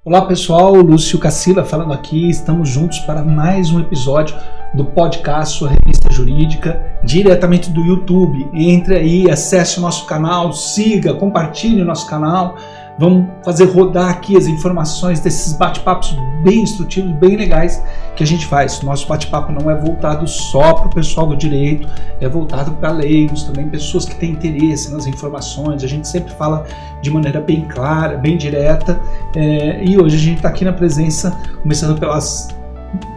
Olá pessoal, Lúcio Cassila falando aqui, estamos juntos para mais um episódio do podcast Sua Revista Jurídica, diretamente do YouTube. Entre aí, acesse o nosso canal, siga, compartilhe o nosso canal, vamos fazer rodar aqui as informações desses bate-papos bem instrutivos, bem legais que a gente faz. Nosso bate-papo não é voltado só para o pessoal do direito, é voltado para leigos, também pessoas que têm interesse nas informações. A gente sempre fala de maneira bem clara, bem direta, e hoje a gente está aqui na presença, começando pelas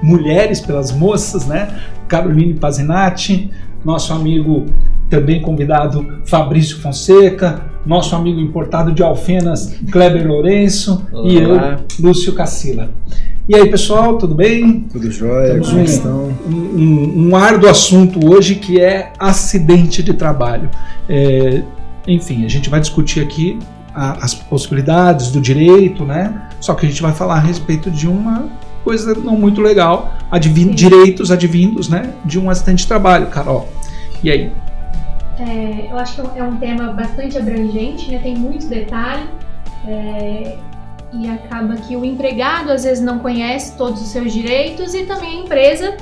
mulheres, pelas moças, né? Caroline Pazinatti, nosso amigo também convidado Fabrício Fonseca, nosso amigo importado de Alfenas, Kleber Lourenço. Olá. E eu, Lúcio Cassila. E aí pessoal, tudo bem? Tudo jóia, como estão? Um árduo assunto hoje que é acidente de trabalho. Enfim, a gente vai discutir aqui as possibilidades do direito, né? Só que a gente vai falar a respeito de uma coisa não muito legal, direitos advindos, né, de um acidente de trabalho. Carol, e aí? Eu acho que é um tema bastante abrangente, né? Tem muitos detalhes, e acaba que o empregado às vezes não conhece todos os seus direitos e também a empresa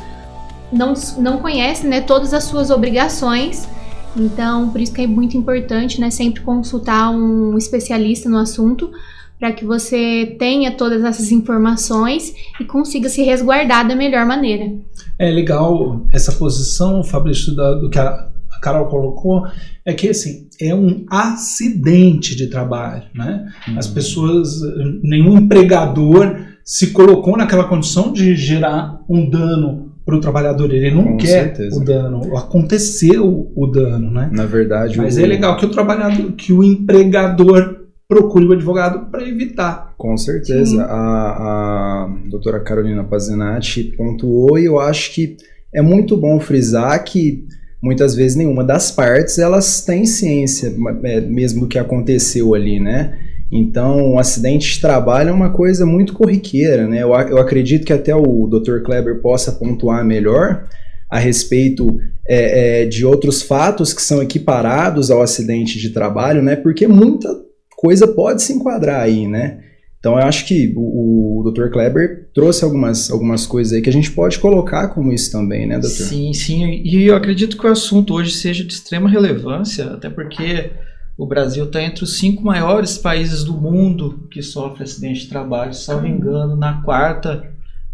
não conhece, né, todas as suas obrigações. Então, por isso que é muito importante, né, sempre consultar um especialista no assunto para que você tenha todas essas informações e consiga se resguardar da melhor maneira. É legal essa posição, Fabrício, do que a Carol colocou, é que assim, é um acidente de trabalho, né? As pessoas, nenhum empregador se colocou naquela condição de gerar um dano para o trabalhador, ele não Com quer certeza. O dano, aconteceu o dano, né? Na verdade, mas é legal que o empregador procure o advogado para evitar. Com certeza. A doutora Carolina Pazinatti pontuou, e eu acho que é muito bom frisar que muitas vezes nenhuma das partes elas têm ciência mesmo do que aconteceu ali, né? Então, o acidente de trabalho é uma coisa muito corriqueira, né? Eu acredito que até o Dr. Kleber possa pontuar melhor a respeito de outros fatos que são equiparados ao acidente de trabalho, né? Porque muita coisa pode se enquadrar aí, né? Então, eu acho que o Dr. Kleber trouxe algumas coisas aí que a gente pode colocar como isso também, né, doutor? Sim, e eu acredito que o assunto hoje seja de extrema relevância, até porque o Brasil está entre os 5 maiores países do mundo que sofrem acidente de trabalho, salvo engano, na 4ª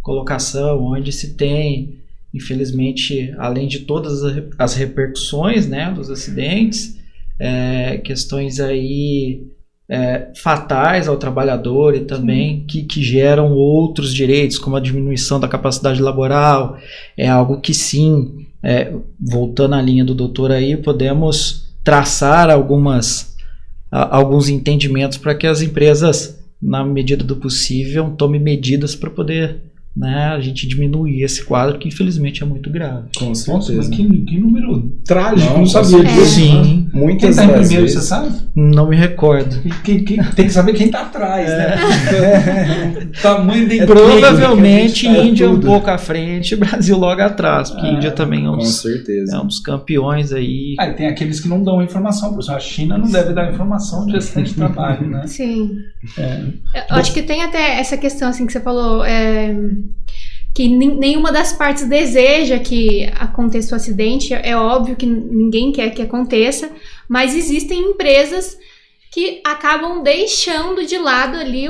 colocação, onde se tem, infelizmente, além de todas as repercussões, né, dos acidentes, questões aí fatais ao trabalhor e também que geram outros direitos, como a diminuição da capacidade laboral. É algo que sim, voltando à linha do doutor aí, podemos traçar alguns entendimentos para que as empresas, na medida do possível, tomem medidas para poder, né, a gente diminuir esse quadro que infelizmente é muito grave. Com certeza. Nossa, mas que número trágico, não sabia disso. Sim. Quem está em primeiro, você sabe? Não me recordo. Tem que saber quem está atrás, né? Tamanho da provavelmente Índia um pouco à frente, Brasil logo atrás, porque Índia também com certeza. É um dos campeões aí. Tem aqueles que não dão informação, por exemplo, a China não deve dar informação de acidente de trabalho, né? Sim. Eu acho que tem até essa questão assim que você falou, que nenhuma das partes deseja que aconteça o acidente. É óbvio que ninguém quer que aconteça, mas existem empresas que acabam deixando de lado ali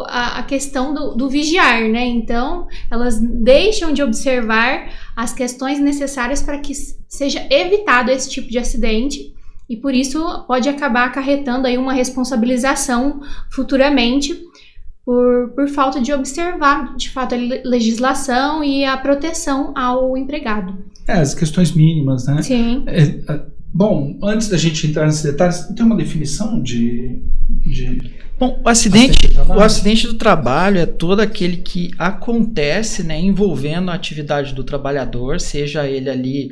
a questão do vigiar, né? Então, elas deixam de observar as questões necessárias para que seja evitado esse tipo de acidente, e por isso pode acabar acarretando aí uma responsabilização futuramente por falta de observar, de fato, a legislação e a proteção ao empregado. As questões mínimas, né? Sim. Bom, antes da gente entrar nesses detalhes, tem uma definição de Bom, o acidente do trabalho é todo aquele que acontece, né, envolvendo a atividade do trabalhador, seja ele ali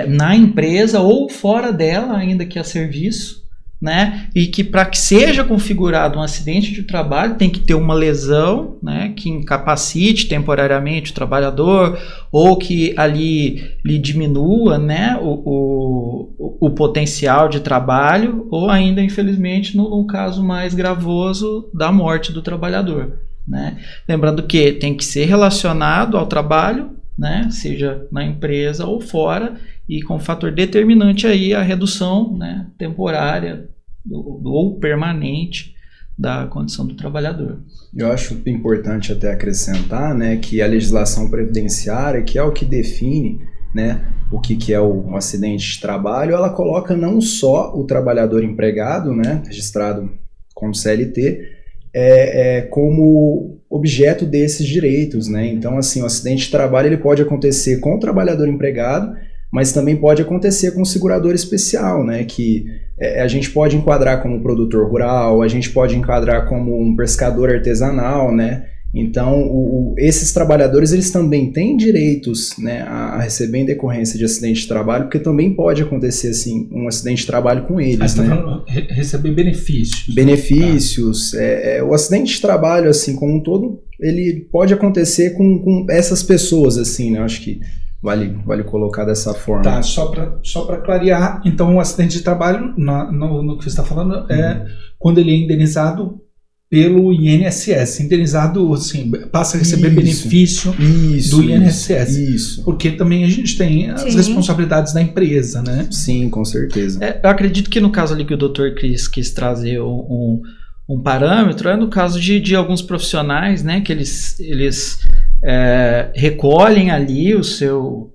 na empresa ou fora dela, ainda que a serviço, né? E que para que seja configurado um acidente de trabalho tem que ter uma lesão, né, que incapacite temporariamente o trabalhador ou que ali lhe diminua, né, o potencial de trabalho, ou ainda, infelizmente, no caso mais gravoso, da morte do trabalhador. né? Lembrando que tem que ser relacionado ao trabalho, né? Seja na empresa ou fora, e com fator determinante aí a redução, né, temporária ou permanente da condição do trabalhador. Eu acho importante até acrescentar, né, que a legislação previdenciária, que é o que define, né, o que é um acidente de trabalho, ela coloca não só o trabalhador empregado, né, registrado como CLT, como objeto desses direitos, né? Então, assim, o acidente de trabalho ele pode acontecer com o trabalhador empregado, mas também pode acontecer com o segurador especial, né? Que a gente pode enquadrar como produtor rural, a gente pode enquadrar como um pescador artesanal, né? Então, esses trabalhadores, eles também têm direitos, né, a receber em decorrência de acidente de trabalho, porque também pode acontecer, assim, um acidente de trabalho com eles, né? Você tá falando receber benefícios. Benefícios. O acidente de trabalho, assim, como um todo, ele pode acontecer com essas pessoas, assim, né? Eu acho que vale colocar dessa forma. Tá, só para clarear, então o acidente de trabalho, no que você está falando, é quando ele é indenizado pelo INSS, indenizado, assim, passa a receber benefício do INSS. Isso. Porque também a gente tem as responsabilidades da empresa, né? Sim, com certeza. Eu acredito que no caso ali que o Dr. Cris quis trazer um parâmetro, no caso de alguns profissionais, né, que eles recolhem ali o seu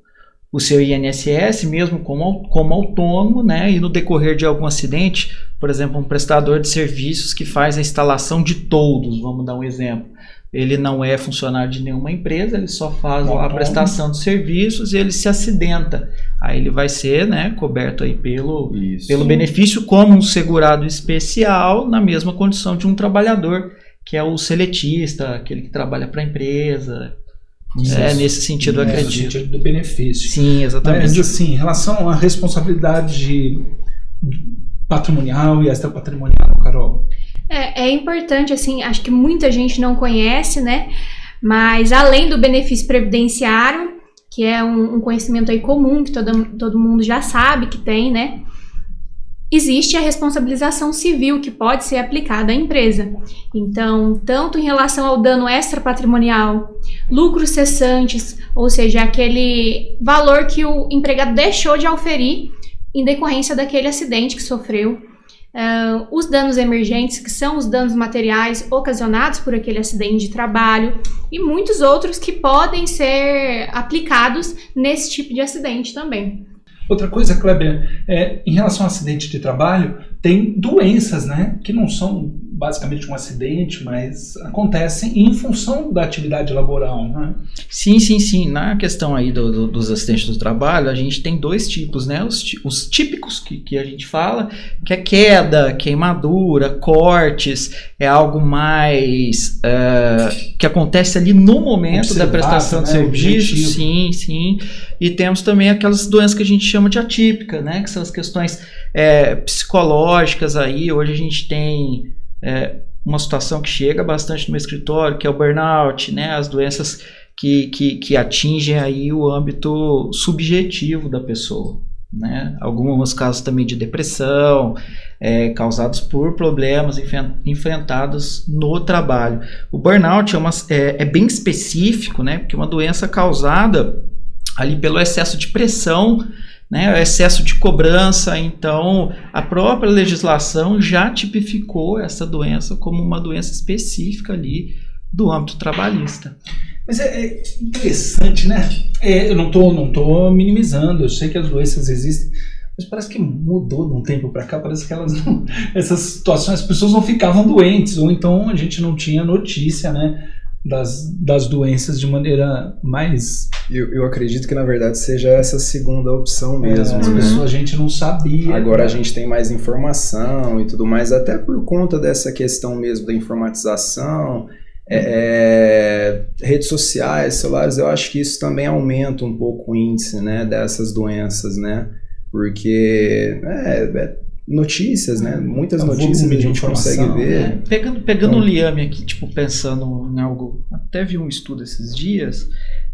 INSS, mesmo como autônomo, né, e no decorrer de algum acidente, por exemplo, um prestador de serviços que faz a instalação de toldos, vamos dar um exemplo. Ele não é funcionário de nenhuma empresa, ele só faz a prestação de serviços e ele se acidenta. Aí ele vai ser, né, coberto aí pelo benefício como um segurado especial, na mesma condição de um trabalhador, que é o seletista, aquele que trabalha para a empresa. Nesse sentido, eu acredito. No sentido do benefício. Sim, exatamente. Mas, assim, em relação à responsabilidade patrimonial e extrapatrimonial, Carol? É importante, assim, acho que muita gente não conhece, né? Mas além do benefício previdenciário, que é um conhecimento aí comum, que todo mundo já sabe que tem, né? Existe a responsabilização civil que pode ser aplicada à empresa. Então, tanto em relação ao dano extrapatrimonial, lucros cessantes, ou seja, aquele valor que o empregado deixou de auferir em decorrência daquele acidente que sofreu, os danos emergentes, que são os danos materiais ocasionados por aquele acidente de trabalho, e muitos outros que podem ser aplicados nesse tipo de acidente também. Outra coisa, Kleber, em relação ao acidente de trabalho, tem doenças, né, que não são basicamente um acidente, mas acontecem em função da atividade laboral, né? Sim. Na questão aí dos acidentes do trabalho, a gente tem dois tipos, né? Os típicos que a gente fala, que é queda, queimadura, cortes, é algo mais que acontece ali no momento da prestação de serviço. Sim. E temos também aquelas doenças que a gente chama de atípica, né? Que são as questões psicológicas aí. Hoje a gente tem uma situação que chega bastante no meu escritório, que é o burnout, né? As doenças que atingem aí o âmbito subjetivo da pessoa, né? Alguns casos também de depressão, causados por problemas enfrentados no trabalho. O burnout é bem específico, né? Porque é uma doença causada ali pelo excesso de pressão, né, o excesso de cobrança. Então a própria legislação já tipificou essa doença como uma doença específica ali do âmbito trabalhista. Mas é interessante, né? Eu não tô minimizando, eu sei que as doenças existem, mas parece que mudou de um tempo para cá, parece que essas situações, as pessoas não ficavam doentes, ou então a gente não tinha notícia, né, das doenças de maneira mais... Eu acredito que na verdade seja essa segunda opção mesmo. A gente não sabia. Agora a gente tem mais informação e tudo mais, até por conta dessa questão mesmo da informatização, redes sociais, celulares. Eu acho que isso também aumenta um pouco o índice, né, dessas doenças, né? Porque notícias, né? Muitas notícias a gente consegue ver. Pegando o liame aqui, tipo, pensando em algo, até vi um estudo esses dias,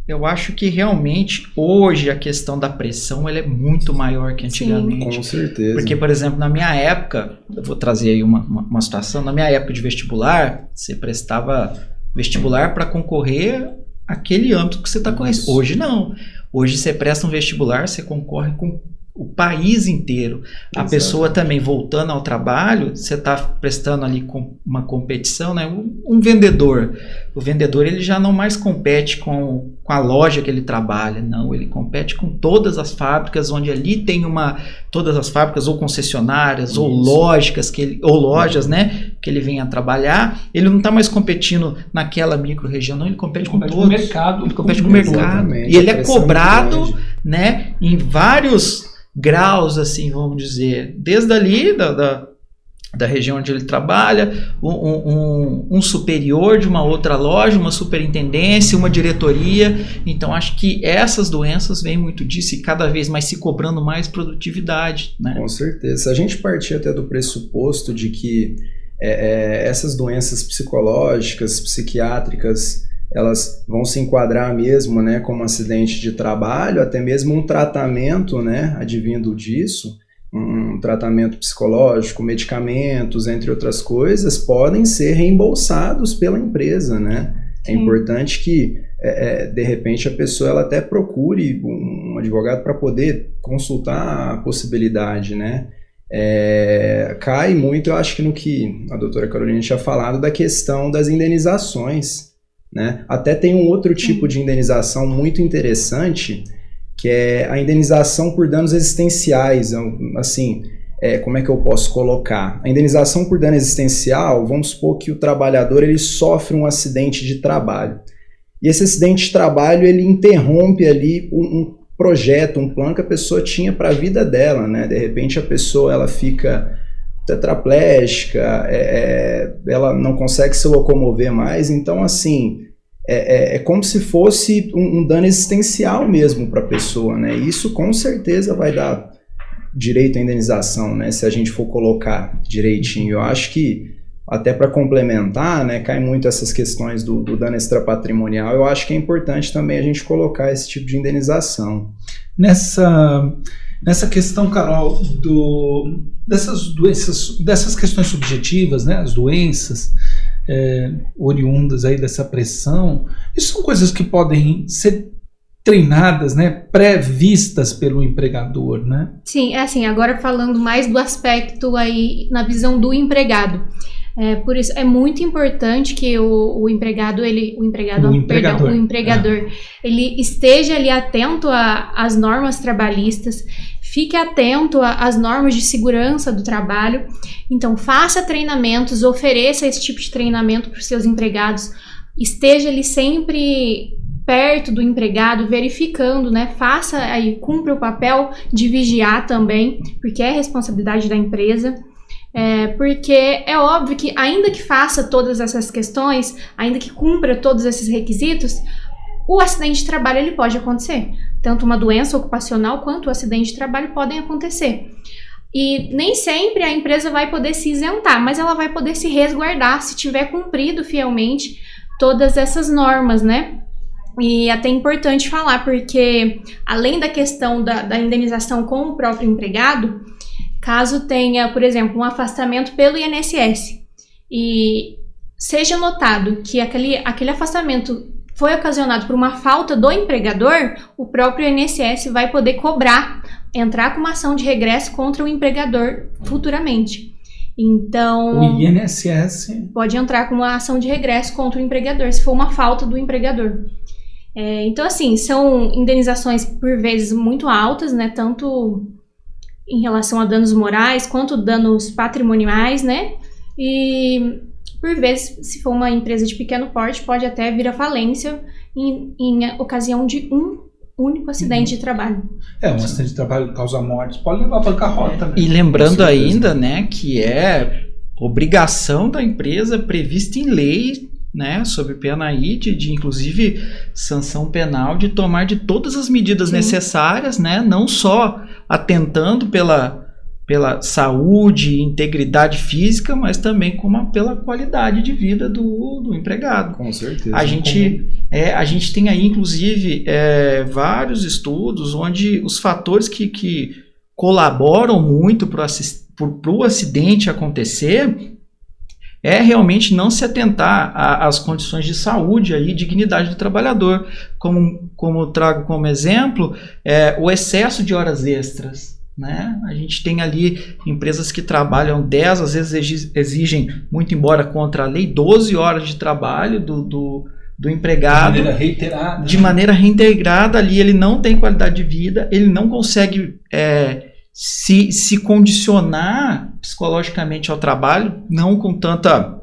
eu acho que realmente hoje a questão da pressão ela é muito maior que antigamente. Sim, com certeza. Porque, por exemplo, na minha época, eu vou trazer aí uma situação, na minha época de vestibular, você prestava vestibular para concorrer àquele âmbito que você está conhecendo. Hoje não. Hoje você presta um vestibular, você concorre com o país inteiro. A pessoa também, voltando ao trabalho, você está prestando ali com uma competição, né? Um vendedor. O vendedor ele já não mais compete com a loja que ele trabalha, não. Ele compete com todas as fábricas, onde ali tem todas as fábricas ou concessionárias ou lojas, né? Que ele venha trabalhar. Ele não está mais competindo naquela micro-região, não. Ele compete com todos. Com o mercado. Ele compete com o mercado. E ele é cobrado, né? Em vários graus, assim, vamos dizer, desde ali da região onde ele trabalha, um superior de uma outra loja, uma superintendência, uma diretoria. Então acho que essas doenças vêm muito disso e cada vez mais se cobrando mais produtividade, né? Com certeza. Se a gente partir até do pressuposto de que essas doenças psicológicas, psiquiátricas, elas vão se enquadrar mesmo, né, como acidente de trabalho, até mesmo um tratamento, né, advindo disso, um tratamento psicológico, medicamentos, entre outras coisas, podem ser reembolsados pela empresa, né? É importante que, de repente, a pessoa ela até procure um advogado para poder consultar a possibilidade, né? Cai muito, eu acho que no que a doutora Carolina tinha falado da questão das indenizações, né? Até tem um outro tipo de indenização muito interessante, que é a indenização por danos existenciais. Assim, como é que eu posso colocar? A indenização por dano existencial, vamos supor que o trabalhador ele sofre um acidente de trabalho. E esse acidente de trabalho ele interrompe ali um projeto, um plano que a pessoa tinha para a vida dela, né? De repente a pessoa ela fica tetraplégica, ela não consegue se locomover mais, então assim, é como se fosse um dano existencial mesmo para a pessoa, né? E isso com certeza vai dar direito à indenização, né? Se a gente for colocar direitinho. Eu acho que, até para complementar, né, cai muito essas questões do dano extrapatrimonial, eu acho que é importante também a gente colocar esse tipo de indenização. Nessa questão, Carol, dessas doenças, dessas questões subjetivas, né, as doenças oriundas aí dessa pressão, isso são coisas que podem ser treinadas, né, previstas pelo empregador, né? Sim, assim, agora falando mais do aspecto aí na visão do empregado. Por isso é muito importante que o empregador ele esteja ali atento às normas trabalhistas, fique atento às normas de segurança do trabalho. Então faça treinamentos, ofereça esse tipo de treinamento para os seus empregados, esteja ali sempre perto do empregado, verificando, né? Faça aí, cumpra o papel de vigiar também, porque é responsabilidade da empresa. Porque é óbvio que ainda que faça todas essas questões, ainda que cumpra todos esses requisitos, o acidente de trabalho ele pode acontecer. Tanto uma doença ocupacional quanto o acidente de trabalho podem acontecer. E nem sempre a empresa vai poder se isentar, mas ela vai poder se resguardar se tiver cumprido fielmente todas essas normas, né? E até é importante falar, porque além da questão da indenização com o próprio empregado, caso tenha, por exemplo, um afastamento pelo INSS e seja notado que aquele afastamento foi ocasionado por uma falta do empregador, o próprio INSS vai poder cobrar, entrar com uma ação de regresso contra o empregador futuramente. Então, o INSS pode entrar com uma ação de regresso contra o empregador, se for uma falta do empregador. Então, assim, são indenizações por vezes muito altas, né? Tanto em relação a danos morais, quanto danos patrimoniais, né? E, por vezes, se for uma empresa de pequeno porte, pode até vir à falência em ocasião de um único acidente de trabalho. Um acidente de trabalho causa mortes, pode levar a bancarrota, né? E lembrando ainda, né, que é obrigação da empresa prevista em lei, né, sob pena aí de inclusive sanção penal, de tomar de todas as medidas necessárias, né, não só atentando pela saúde e integridade física, mas também pela qualidade de vida do empregado. Com certeza. A gente tem aí, inclusive, vários estudos onde os fatores que colaboram muito para o acidente acontecer é realmente não se atentar às condições de saúde e dignidade do trabalhador. Como eu trago como exemplo, o excesso de horas extras. Né? A gente tem ali empresas que trabalham 10, às vezes exigem, muito embora contra a lei, 12 horas de trabalho do empregado. De maneira reiterada. De maneira reintegrada, ali ele não tem qualidade de vida, ele não consegue se condicionar psicologicamente ao trabalho, não com tanta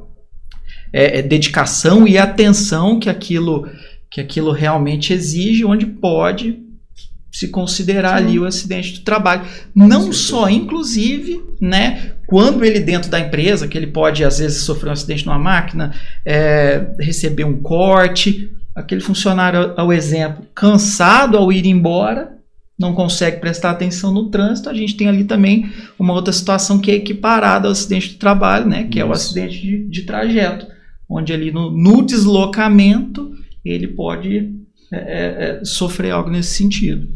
dedicação e atenção que aquilo realmente exige, onde pode se considerar ali o acidente do trabalho. Não só, inclusive, né, quando ele dentro da empresa, que ele pode às vezes sofrer um acidente numa máquina, receber um corte, aquele funcionário, ao exemplo, cansado ao ir embora, não consegue prestar atenção no trânsito, a gente tem ali também uma outra situação que é equiparada ao acidente de trabalho, né, que é o acidente de trajeto, onde ali no deslocamento ele pode sofrer algo nesse sentido.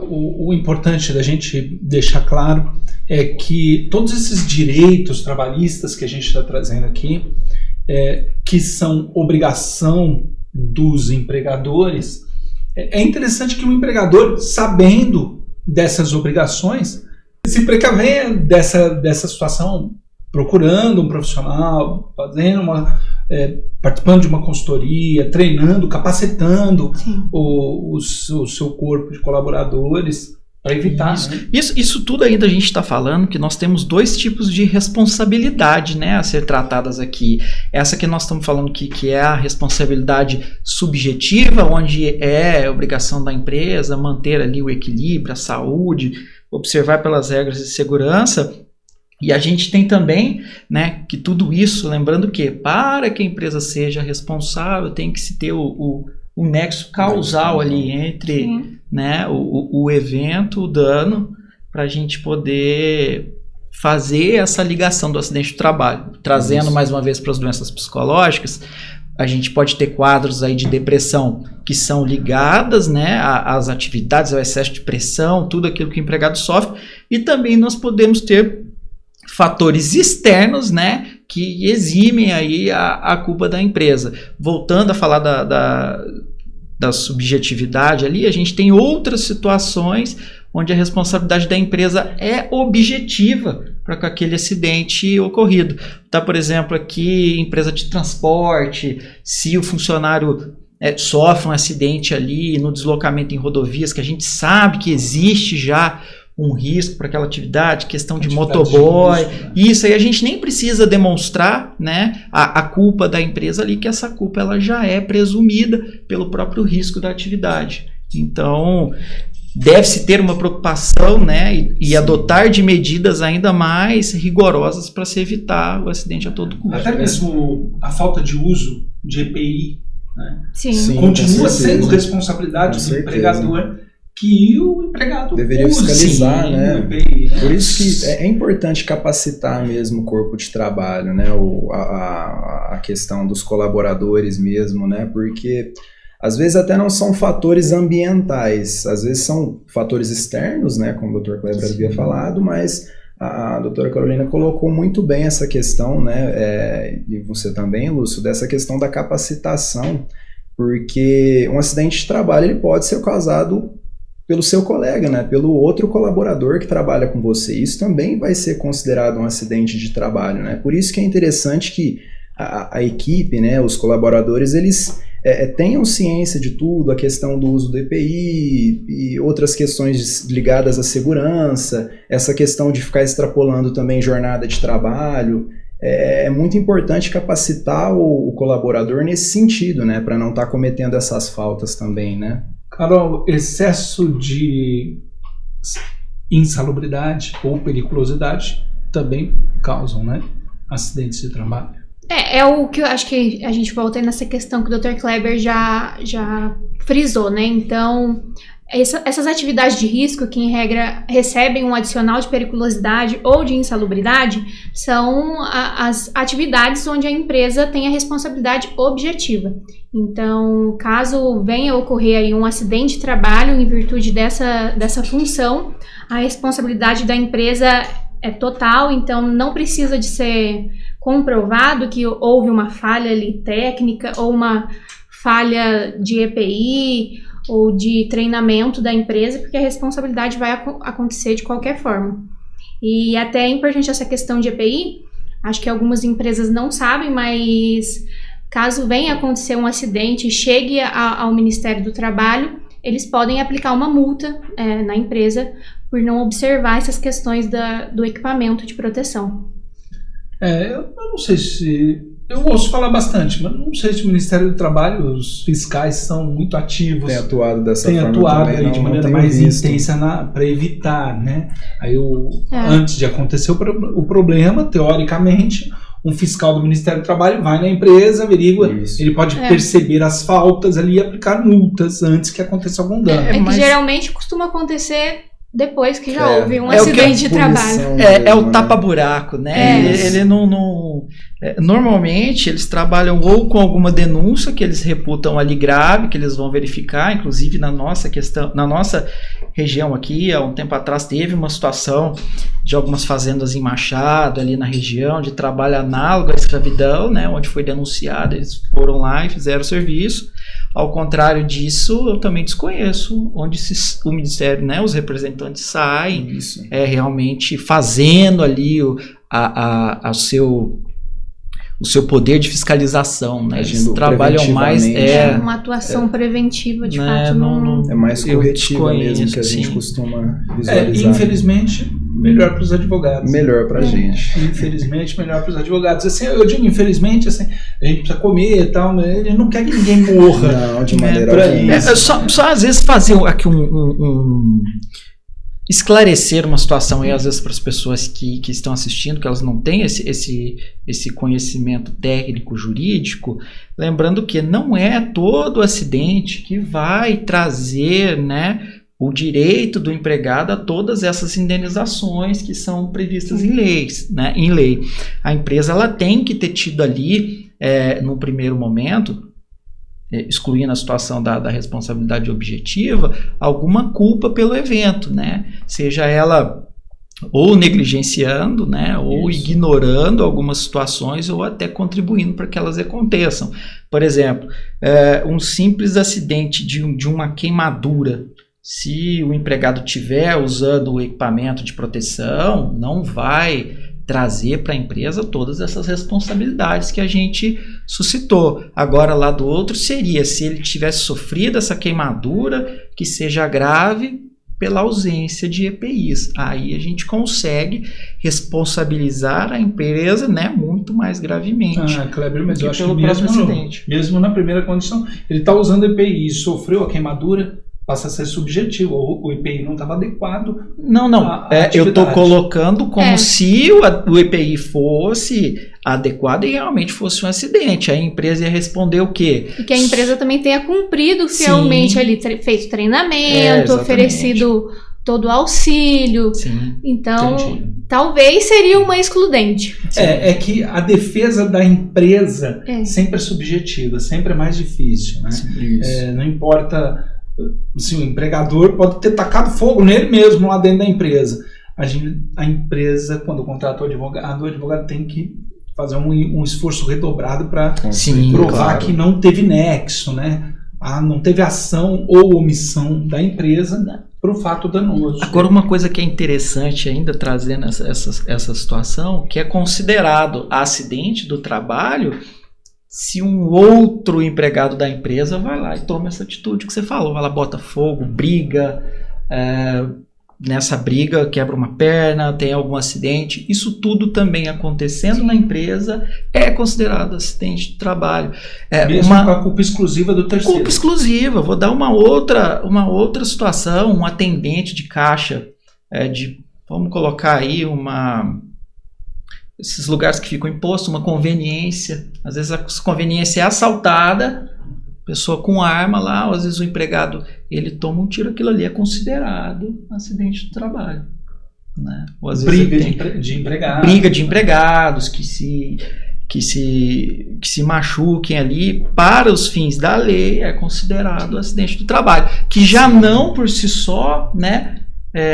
O importante da gente deixar claro é que todos esses direitos trabalhistas que a gente está trazendo aqui, que são obrigação dos empregadores, é interessante que o empregador, sabendo dessas obrigações, se precavenha dessa situação, procurando um profissional, participando de uma consultoria, treinando, capacitando o seu corpo de colaboradores para evitar. Isso tudo ainda a gente está falando que nós temos 2 tipos de responsabilidade, né, a ser tratadas aqui. Essa que nós estamos falando que é a responsabilidade subjetiva, onde é obrigação da empresa manter ali o equilíbrio, a saúde, observar pelas regras de segurança. E a gente tem também, né, que tudo isso, lembrando que para que a empresa seja responsável, tem que se ter o nexo causal ali entre, né, o evento, o dano, para a gente poder fazer essa ligação do acidente do trabalho. Trazendo mais uma vez para as doenças psicológicas, a gente pode ter quadros aí de depressão que são ligadas, né, às atividades, ao excesso de pressão, tudo aquilo que o empregado sofre, e também nós podemos ter fatores externos, né, que eximem aí a culpa da empresa. Voltando a falar da subjetividade ali, a gente tem outras situações onde a responsabilidade da empresa é objetiva para aquele acidente ocorrido. Tá, por exemplo, aqui, empresa de transporte, se o funcionário sofre um acidente ali no deslocamento em rodovias, que a gente sabe que existe já um risco para aquela atividade, questão de motoboy, isso aí a gente nem precisa demonstrar, né, a culpa da empresa ali, que essa culpa ela já é presumida pelo próprio risco da atividade. Então, deve-se ter uma preocupação, né, e adotar de medidas ainda mais rigorosas para se evitar o acidente a todo custo. Até mesmo a falta de uso de EPI, né, Sim, continua sendo responsabilidade do empregador, que o empregado deveria fiscalizar, né? EPI, né? Por isso que é importante capacitar mesmo o corpo de trabalho, né? A questão dos colaboradores mesmo, né? Porque às vezes até não são fatores ambientais, às vezes são fatores externos, né? Como o Dr. Kleber havia falado, mas a doutora Carolina colocou muito bem essa questão, né? E você também, Lúcio, dessa questão da capacitação, porque um acidente de trabalho ele pode ser causado pelo seu colega, né? Pelo outro colaborador que trabalha com você. Isso também vai ser considerado um acidente de trabalho, né? Por isso que é interessante que a equipe, né, os colaboradores, eles tenham ciência de tudo, a questão do uso do EPI e outras questões ligadas à segurança, essa questão de ficar extrapolando também jornada de trabalho. É muito importante capacitar o colaborador nesse sentido, né, para não estar cometendo essas faltas também, né? Carol, excesso de insalubridade ou periculosidade também causam, né, acidentes de trabalho. É o que eu acho que a gente volta nessa questão que o Dr. Kleber já frisou, né? Então, essas atividades de risco que, em regra, recebem um adicional de periculosidade ou de insalubridade são as atividades onde a empresa tem a responsabilidade objetiva. Então, caso venha a ocorrer aí um acidente de trabalho em virtude dessa função, a responsabilidade da empresa é total, então não precisa de ser comprovado que houve uma falha ali técnica ou uma falha de EPI ou de treinamento da empresa, porque a responsabilidade vai acontecer de qualquer forma. E até é importante essa questão de EPI, acho que algumas empresas não sabem, mas caso venha acontecer um acidente e chegue ao Ministério do Trabalho, eles podem aplicar uma multa na empresa por não observar essas questões do equipamento de proteção. Eu não sei se... Eu ouço falar bastante, mas não sei se o Ministério do Trabalho, os fiscais são muito ativos. Tem atuado dessa forma. Tem atuado aí de maneira mais intensa para evitar, né? Aí, antes de acontecer o problema, teoricamente, um fiscal do Ministério do Trabalho vai na empresa, averigua, ele pode perceber as faltas ali e aplicar multas antes que aconteça algum dano. Que geralmente costuma acontecer depois que já houve um acidente de trabalho. É o tapa-buraco, né? Ele não... Normalmente eles trabalham ou com alguma denúncia que eles reputam ali grave, que eles vão verificar, inclusive na nossa região aqui, há um tempo atrás teve uma situação de algumas fazendas em Machado, ali na região, de trabalho análogo à escravidão, né, onde foi denunciado, eles foram lá e fizeram o serviço. Ao contrário disso, eu também desconheço onde o Ministério, né, os representantes saem realmente fazendo ali o seu poder de fiscalização, né? Eles trabalham mais... uma atuação preventiva, de fato. Não, é mais corretiva mesmo que a gente costuma visualizar. Infelizmente, melhor para os advogados. Melhor para a gente. Infelizmente, melhor para os advogados. Assim, eu digo infelizmente, assim, a gente precisa comer e tal, mas ele não quer que ninguém morra. Não, de maneira alguma. Só às vezes fazer aqui esclarecer uma situação aí, às vezes, para as pessoas que estão assistindo, que elas não têm esse conhecimento técnico jurídico, lembrando que não é todo acidente que vai trazer, né, o direito do empregado a todas essas indenizações que são previstas em lei. A empresa ela tem que ter tido ali, no primeiro momento, excluindo a situação da responsabilidade objetiva, alguma culpa pelo evento, né? Seja ela ou negligenciando, né, ou ignorando algumas situações, ou até contribuindo para que elas aconteçam. Por exemplo, um simples acidente de uma queimadura, se o empregado estiver usando o equipamento de proteção, não vai trazer para a empresa todas essas responsabilidades que a gente suscitou. Agora, lá do outro seria, se ele tivesse sofrido essa queimadura, que seja grave pela ausência de EPIs. Aí a gente consegue responsabilizar a empresa, né, muito mais gravemente. Kleber, mas eu acho que mesmo na primeira condição, ele está usando EPI e sofreu a queimadura, passa a ser subjetivo, o EPI não estava adequado. Não, eu estou colocando como se o EPI fosse adequado e realmente fosse um acidente. A empresa ia responder o quê? E que a empresa também tenha cumprido fielmente ali, feito treinamento, oferecido todo o auxílio. Sim, então, talvez seria uma excludente. É que a defesa da empresa sempre é subjetiva, sempre é mais difícil, né? Não importa... Assim, o empregador pode ter tacado fogo nele mesmo lá dentro da empresa. A empresa, quando contrata o advogado tem que fazer um esforço redobrado para provar que não teve nexo, né? Não teve ação ou omissão da empresa para o fato danoso. Agora, uma coisa que é interessante ainda, trazendo essa situação, que é considerado acidente do trabalho se um outro empregado da empresa vai lá e toma essa atitude que você falou, vai lá, bota fogo, briga, nessa briga quebra uma perna, tem algum acidente, isso tudo também acontecendo na empresa é considerado acidente de trabalho. Mesmo com a culpa exclusiva do terceiro. Culpa exclusiva, vou dar uma outra situação, um atendente de caixa, vamos colocar aí esses lugares que ficam em posto, uma conveniência, às vezes a conveniência é assaltada, pessoa com arma lá, ou às vezes o empregado ele toma um tiro, aquilo ali é considerado acidente de trabalho, né? Ou às vezes briga de empregados que se machuquem ali, para os fins da lei é considerado acidente do trabalho, que já não por si só, né,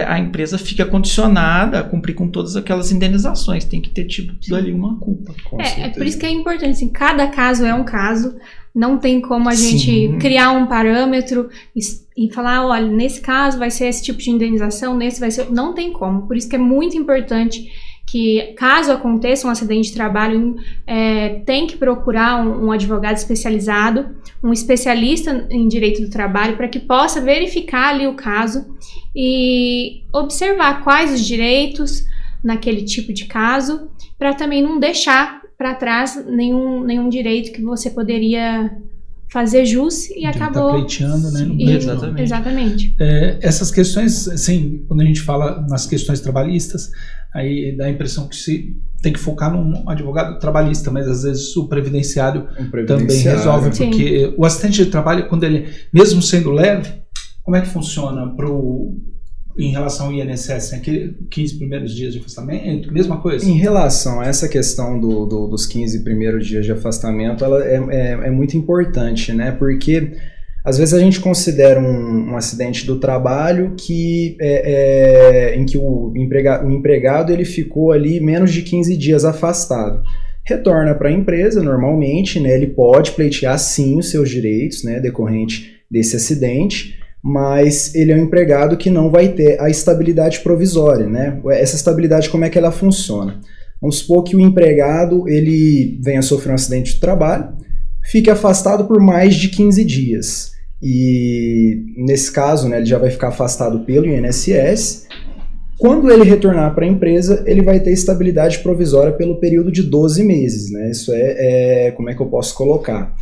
a empresa fica condicionada a cumprir com todas aquelas indenizações. Tem que ter tido ali uma culpa. É por isso que é importante, assim, cada caso é um caso. Não tem como a gente criar um parâmetro e falar, olha, nesse caso vai ser esse tipo de indenização, nesse vai ser... Não tem como. Por isso que é muito importante que, caso aconteça um acidente de trabalho, tem que procurar um advogado especializado, um especialista em direito do trabalho, para que possa verificar ali o caso e observar quais os direitos naquele tipo de caso, para também não deixar para trás nenhum direito que você poderia fazer jus e acabou... Tá pleiteando, né? Exatamente. Essas questões, assim, quando a gente fala nas questões trabalhistas, aí dá a impressão que se tem que focar num advogado trabalhista, mas às vezes o previdenciário também resolve, porque o acidente de trabalho, quando ele, mesmo sendo leve, como é que funciona em relação ao INSS, né? 15 primeiros dias de afastamento, mesma coisa? Em relação a essa questão dos 15 primeiros dias de afastamento, ela é muito importante, né? Porque às vezes a gente considera um acidente do trabalho em que o empregado ele ficou ali menos de 15 dias afastado. Retorna para a empresa normalmente, né? Ele pode pleitear sim os seus direitos, né, decorrente desse acidente, mas ele é um empregado que não vai ter a estabilidade provisória, né? Essa estabilidade, como é que ela funciona? Vamos supor que o empregado ele venha sofrer um acidente de trabalho, fique afastado por mais de 15 dias. E nesse caso, né, ele já vai ficar afastado pelo INSS. Quando ele retornar para a empresa, ele vai ter estabilidade provisória pelo período de 12 meses, né? Isso como é que eu posso colocar?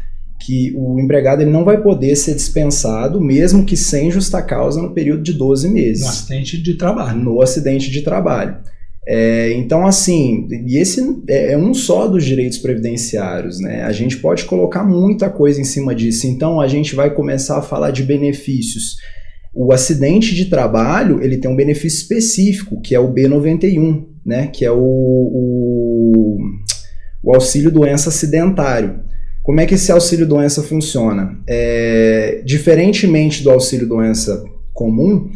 Que o empregado ele não vai poder ser dispensado, mesmo que sem justa causa, no período de 12 meses. No acidente de trabalho. No acidente de trabalho. Então, assim, e esse é um só dos direitos previdenciários, né? A gente pode colocar muita coisa em cima disso. Então, a gente vai começar a falar de benefícios. O acidente de trabalho, ele tem um benefício específico, que é o B91, né? Que é o auxílio doença acidentário. Como é que esse auxílio-doença funciona? Diferentemente do auxílio-doença comum,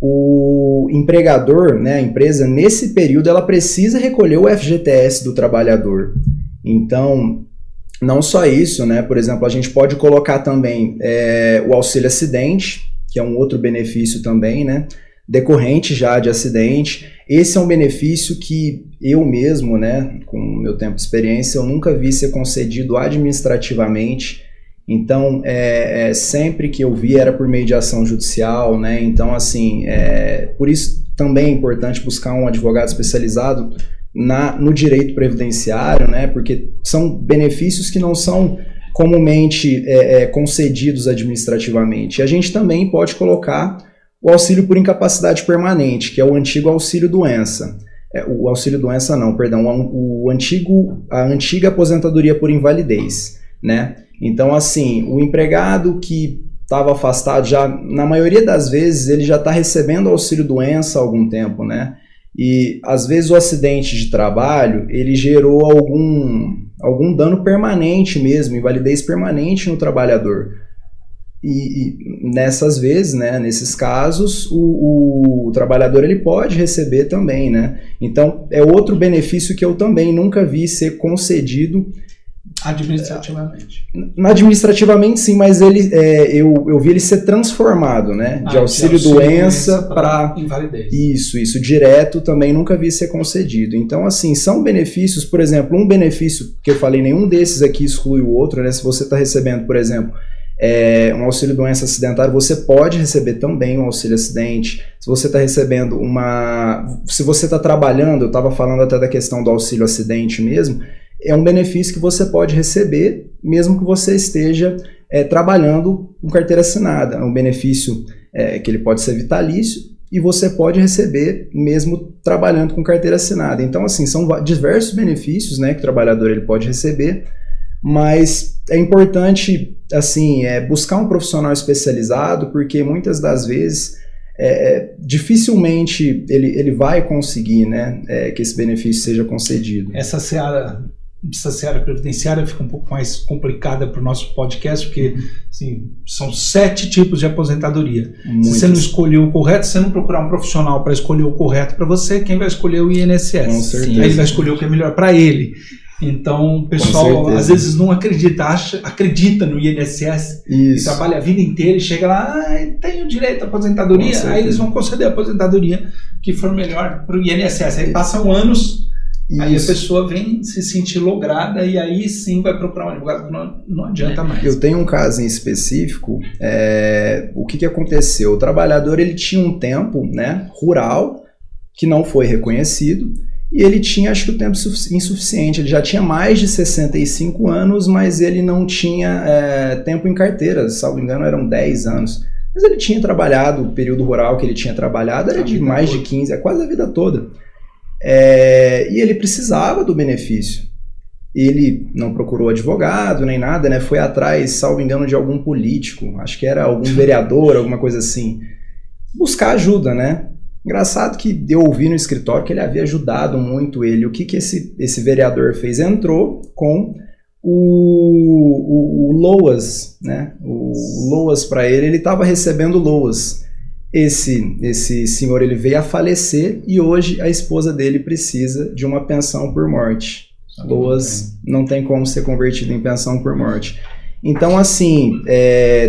o empregador, né, a empresa, nesse período, ela precisa recolher o FGTS do trabalhador. Então, não só isso, né? Por exemplo, a gente pode colocar também o auxílio-acidente, que é um outro benefício também, né? Decorrente já de acidente. Esse é um benefício que eu mesmo, né, com o meu tempo de experiência, eu nunca vi ser concedido administrativamente. Então, sempre que eu vi era por meio de ação judicial, né? Então, assim, por isso também é importante buscar um advogado especializado no direito previdenciário, né? Porque são benefícios que não são comumente concedidos administrativamente. E a gente também pode colocar o auxílio por incapacidade permanente, que é o antigo auxílio-doença. O auxílio-doença não, perdão, a antiga aposentadoria por invalidez, né? Então, assim, o empregado que estava afastado já, na maioria das vezes, ele já está recebendo auxílio-doença há algum tempo, né? E, às vezes, o acidente de trabalho, ele gerou algum dano permanente mesmo, invalidez permanente no trabalhador. E nessas vezes, né, nesses casos, o trabalhador ele pode receber também, né? Então, é outro benefício que eu também nunca vi ser concedido administrativamente. Administrativamente, sim, mas eu vi ele ser transformado, né? De auxílio-doença para invalidez. Isso, direto também nunca vi ser concedido. Então, assim, são benefícios, por exemplo, um benefício que eu falei, nenhum desses aqui exclui o outro, né? Se você está recebendo, por exemplo, um auxílio-doença acidentário, você pode receber também um auxílio-acidente. Se você está recebendo se você está trabalhando, eu estava falando até da questão do auxílio-acidente mesmo, é um benefício que você pode receber, mesmo que você esteja trabalhando com carteira assinada. É um benefício que ele pode ser vitalício e você pode receber mesmo trabalhando com carteira assinada. Então, assim, são diversos benefícios, né, que o trabalhador ele pode receber, mas é importante, assim, buscar um profissional especializado, porque muitas das vezes dificilmente ele vai conseguir, né, que esse benefício seja concedido. Essa seara precisa ser área previdenciária, fica um pouco mais complicada para o nosso podcast, porque assim, são 7 tipos de aposentadoria. Muitos. Se você não escolher o correto, se você não procurar um profissional para escolher o correto para você, quem vai escolher o INSS? Com certeza. Aí ele vai escolher o que é melhor para ele. Então, o pessoal às vezes não acredita no INSS, e trabalha a vida inteira e chega lá, tenho direito à aposentadoria, aí eles vão conceder a aposentadoria que for melhor para o INSS. Aí passam anos, aí a pessoa vem se sentir lograda e aí sim vai procurar um advogado, não adianta mais. Eu tenho um caso em específico, o que aconteceu? O trabalhador ele tinha um tempo, né, rural que não foi reconhecido, e ele tinha, acho que o tempo insuficiente, ele já tinha mais de 65 anos, mas ele não tinha tempo em carteira, salvo engano eram 10 anos. Mas ele tinha trabalhado, o período rural que ele tinha trabalhado era de mais de 15, quase a vida toda. E ele precisava do benefício. Ele não procurou advogado nem nada, né? Foi atrás, salvo engano, de algum político, acho que era algum vereador, alguma coisa assim, buscar ajuda, né? Engraçado que eu ouvi no escritório que ele havia ajudado muito ele. O que esse vereador fez? Entrou com o LOAS, né? O LOAS para ele estava recebendo LOAS. Esse senhor ele veio a falecer e hoje a esposa dele precisa de uma pensão por morte. LOAS não tem como ser convertido em pensão por morte. Então, assim,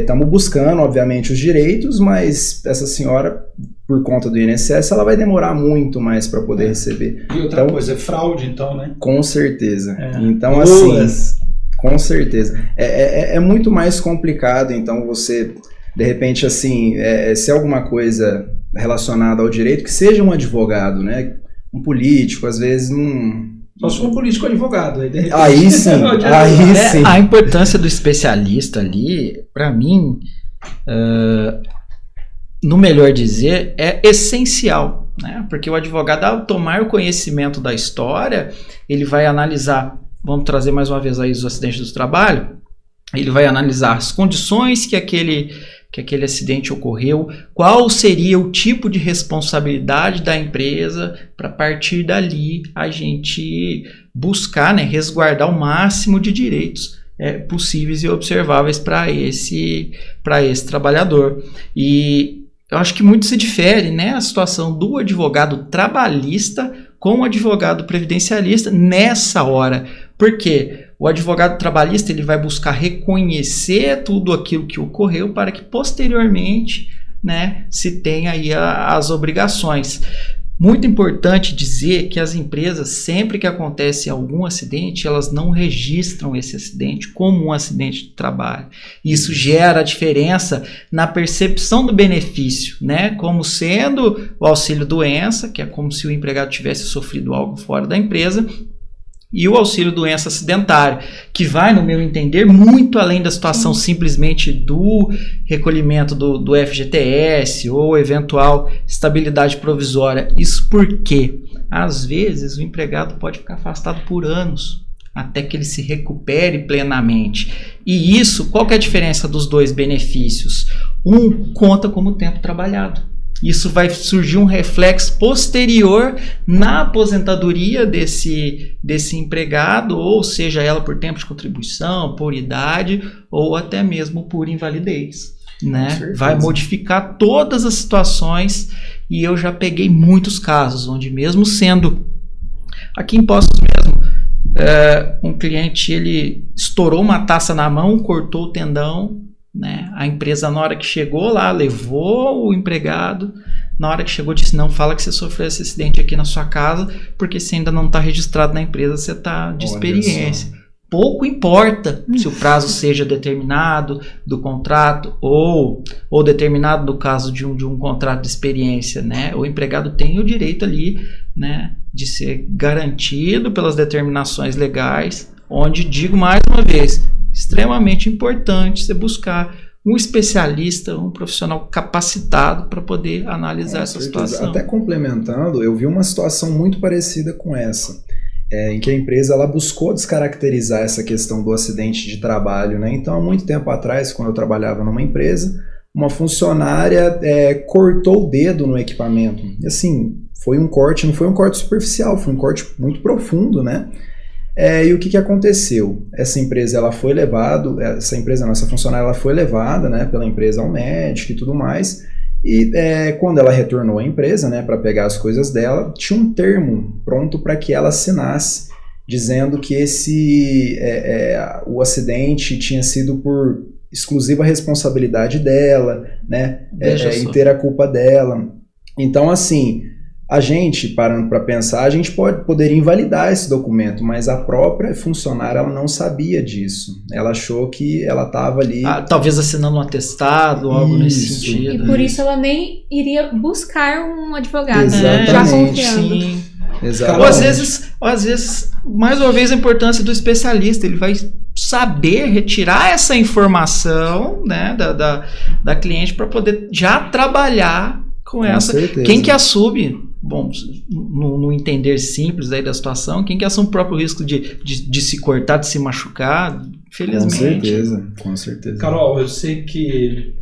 estamos buscando, obviamente, os direitos, mas essa senhora, por conta do INSS, ela vai demorar muito mais para poder receber. E outra coisa, é fraude, então, né? Com certeza. Então, assim, com certeza. É muito mais complicado, então, você, de repente, assim, se é alguma coisa relacionada ao direito, que seja um advogado, né? Um político, às vezes, não... Só se for um político advogado. Aí sim, aí sim. A importância do especialista ali, para mim, no melhor dizer, é essencial, né? Porque o advogado, ao tomar o conhecimento da história, ele vai analisar, vamos trazer mais uma vez aí os acidentes do trabalho, ele vai analisar as condições que aquele acidente ocorreu, qual seria o tipo de responsabilidade da empresa, para a partir dali a gente buscar, né, resguardar o máximo de direitos possíveis e observáveis para esse trabalhador. E eu acho que muito se difere, né, a situação do advogado trabalhista com o advogado previdencialista nessa hora. Por quê? O advogado trabalhista ele vai buscar reconhecer tudo aquilo que ocorreu para que posteriormente, né, se tenha aí as obrigações. Muito importante dizer que as empresas, sempre que acontece algum acidente, elas não registram esse acidente como um acidente de trabalho. Isso gera a diferença na percepção do benefício, né? Como sendo o auxílio-doença, que é como se o empregado tivesse sofrido algo fora da empresa, e o auxílio-doença acidentário, que vai, no meu entender, muito além da situação simplesmente do recolhimento do FGTS ou eventual estabilidade provisória. Isso porque, às vezes, o empregado pode ficar afastado por anos, até que ele se recupere plenamente. E isso, qual que é a diferença dos dois benefícios? Um conta como tempo trabalhado. Isso vai surgir um reflexo posterior na aposentadoria desse empregado, ou seja ela por tempo de contribuição, por idade ou até mesmo por invalidez, né? Vai modificar todas as situações, e eu já peguei muitos casos onde, mesmo sendo aqui em Poços mesmo, um cliente ele estourou uma taça na mão, cortou o tendão, né? A empresa, na hora que chegou lá, levou o empregado, na hora que chegou disse: não fala que você sofreu esse acidente aqui na sua casa, porque você ainda não está registrado na empresa, você está de experiência. Pouco importa se o prazo seja determinado do contrato ou determinado no caso de um contrato de experiência, né? O empregado tem o direito ali, né, de ser garantido pelas determinações legais, onde, digo mais uma vez, extremamente importante você buscar um especialista, um profissional capacitado para poder analisar essa situação. Até complementando, eu vi uma situação muito parecida com essa, em que a empresa ela buscou descaracterizar essa questão do acidente de trabalho, né? Então, há muito tempo atrás, quando eu trabalhava numa empresa, uma funcionária cortou o dedo no equipamento. E assim, foi um corte, não foi um corte superficial, foi um corte muito profundo, né? E o que aconteceu? Essa empresa, nossa funcionária, ela foi levada, né, pela empresa ao médico e tudo mais, e quando ela retornou à empresa, né, para pegar as coisas dela, tinha um termo pronto para que ela assinasse, dizendo que o acidente tinha sido por exclusiva responsabilidade dela, né, inteira culpa dela. Então, assim, a gente, parando para pensar, a gente poderia invalidar esse documento, mas a própria funcionária, ela não sabia disso. Ela achou que ela estava ali... talvez assinando um atestado, algo nesse sentido. E por isso ela nem iria buscar um advogado, exatamente, já confiando. Sim. Exatamente. Ou às vezes, mais uma vez, a importância do especialista. Ele vai saber retirar essa informação, né, da cliente para poder já trabalhar com essa. Certeza. Quem que assume, bom, no entender simples aí da situação, quem que assume o próprio risco de se cortar, de se machucar, felizmente. Com certeza. Carol, eu sei que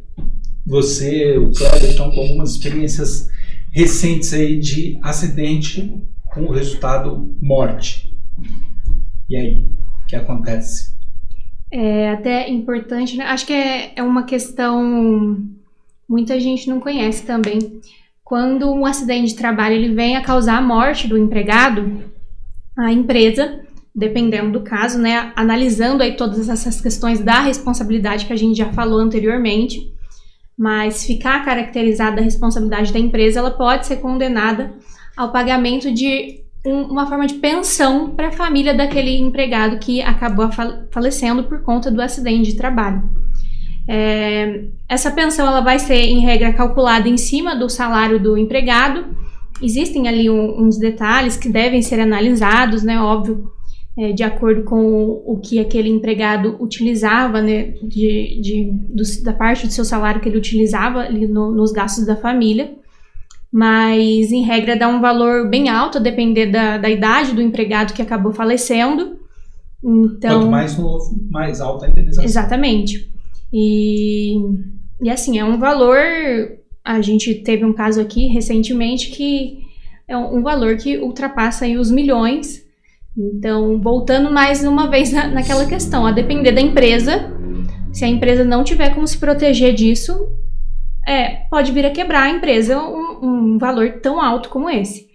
você, o Cláudio, estão com algumas experiências recentes aí de acidente com o resultado morte. E aí, o que acontece? É até importante, né? Acho que é uma questão muita gente não conhece também. Quando um acidente de trabalho ele vem a causar a morte do empregado, a empresa, dependendo do caso, né, analisando aí todas essas questões da responsabilidade que a gente já falou anteriormente, mas ficar caracterizada a responsabilidade da empresa, ela pode ser condenada ao pagamento de uma forma de pensão para a família daquele empregado que acabou falecendo por conta do acidente de trabalho. Essa pensão ela vai ser, em regra, calculada em cima do salário do empregado. Existem ali uns detalhes que devem ser analisados, né, óbvio, de acordo com o que aquele empregado utilizava, né, da parte do seu salário que ele utilizava ali nos gastos da família. Mas, em regra, dá um valor bem alto, a depender da idade do empregado que acabou falecendo. Então, quanto mais novo, mais alta a indenização. Exatamente. E assim, é um valor... A gente teve um caso aqui recentemente que é um valor que ultrapassa aí os milhões. Então, voltando mais uma vez naquela questão, a depender da empresa, se a empresa não tiver como se proteger disso, pode vir a quebrar a empresa um valor tão alto como esse.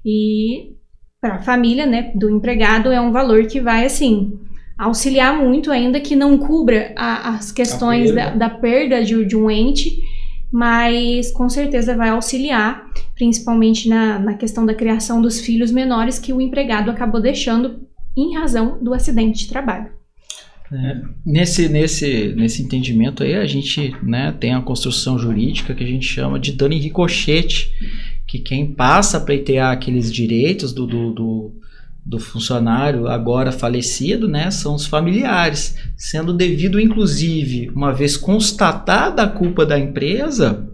E para a família, né, do empregado é um valor que vai, assim, auxiliar muito, ainda que não cubra as questões da perda de um ente, mas com certeza vai auxiliar, principalmente na questão da criação dos filhos menores que o empregado acabou deixando em razão do acidente de trabalho. Nesse entendimento aí, a gente, né, tem a construção jurídica que a gente chama de dano em ricochete, que quem passa a pleitear aqueles direitos do funcionário agora falecido, né, são os familiares, sendo devido, inclusive, uma vez constatada a culpa da empresa,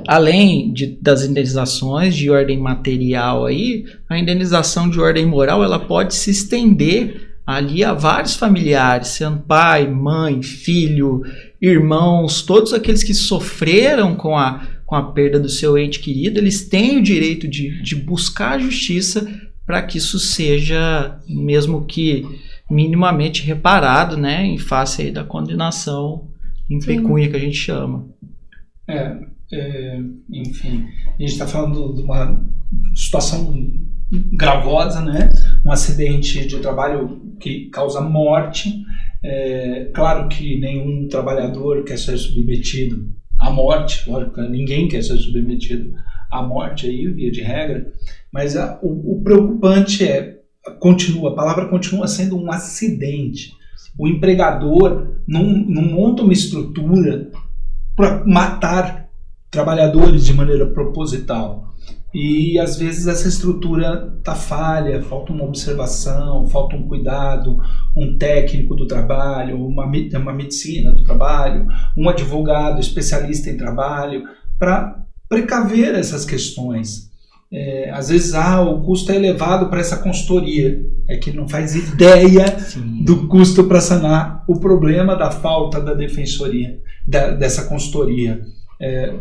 além das indenizações de ordem material aí, a indenização de ordem moral ela pode se estender ali a vários familiares, sendo pai, mãe, filho, irmãos, todos aqueles que sofreram com a perda do seu ente querido, eles têm o direito de buscar a justiça para que isso seja, mesmo que minimamente reparado, né, em face aí da condenação em pecúnia que a gente chama. Enfim, a gente está falando de uma situação gravosa, né? Um acidente de trabalho que causa morte. Claro que nenhum trabalhador quer ser submetido à morte, lógico, ninguém quer ser submetido à morte aí, via de regra, mas o preocupante a palavra continua sendo um acidente. O empregador não monta uma estrutura para matar trabalhadores de maneira proposital. E às vezes essa estrutura está falha, falta uma observação, falta um cuidado, um técnico do trabalho, uma medicina do trabalho, um advogado especialista em trabalho, para precaver essas questões. Às vezes o custo é elevado para essa consultoria, que não faz ideia do custo para sanar o problema da falta da defensoria, dessa consultoria.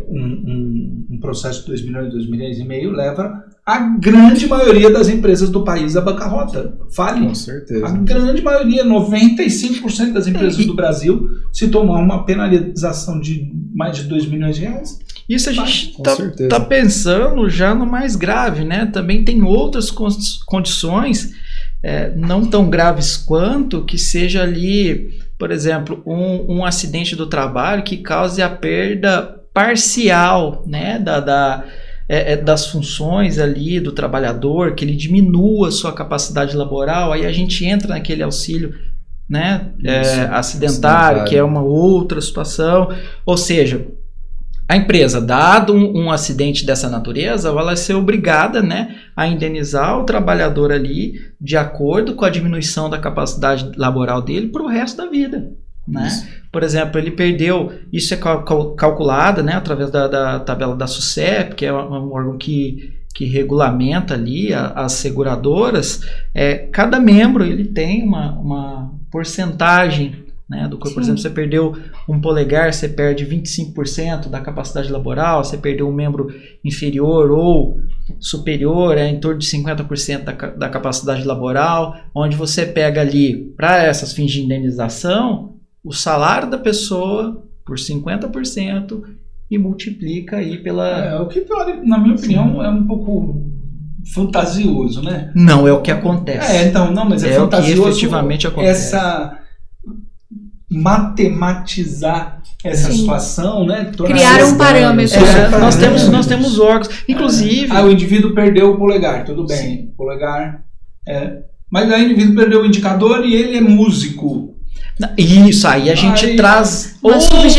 um processo de 2 milhões, 2 milhões e meio leva a grande maioria das empresas do país à bancarrota. Com certeza. A grande maioria, 95% das empresas do Brasil, se tomar uma penalização de mais de 2 milhões de reais. Isso a gente está pensando já no mais grave, né? Também tem outras condições não tão graves quanto, que seja ali, por exemplo, um acidente do trabalho que cause a perda parcial, né, das funções ali do trabalhador, que ele diminua a sua capacidade laboral. Aí a gente entra naquele auxílio, né, acidentário, que é uma outra situação. Ou seja, a empresa, dado um acidente dessa natureza, ela vai ser obrigada, né, a indenizar o trabalhador ali de acordo com a diminuição da capacidade laboral dele para o resto da vida. Né? Por exemplo, ele perdeu, isso é calculado, né, através da tabela da SUSEP, que é um órgão que regulamenta ali as seguradoras. Cada membro ele tem uma porcentagem, né, do corpo. Por exemplo, você perdeu um polegar, você perde 25% da capacidade laboral. Você perdeu um membro inferior ou superior, em torno de 50% da capacidade laboral, onde você pega ali, para essas fins de indenização, o salário da pessoa por 50% e multiplica aí pela... O que, na minha opinião, é um pouco fantasioso, né? Não, é o que acontece. Mas é fantasioso. O que efetivamente acontece. Matematizar essa situação, né? Criar um parâmetro. Nós temos órgãos, inclusive... o indivíduo perdeu o polegar, tudo bem. Polegar, mas aí o indivíduo perdeu o indicador e ele é músico. Isso, aí a gente traz outras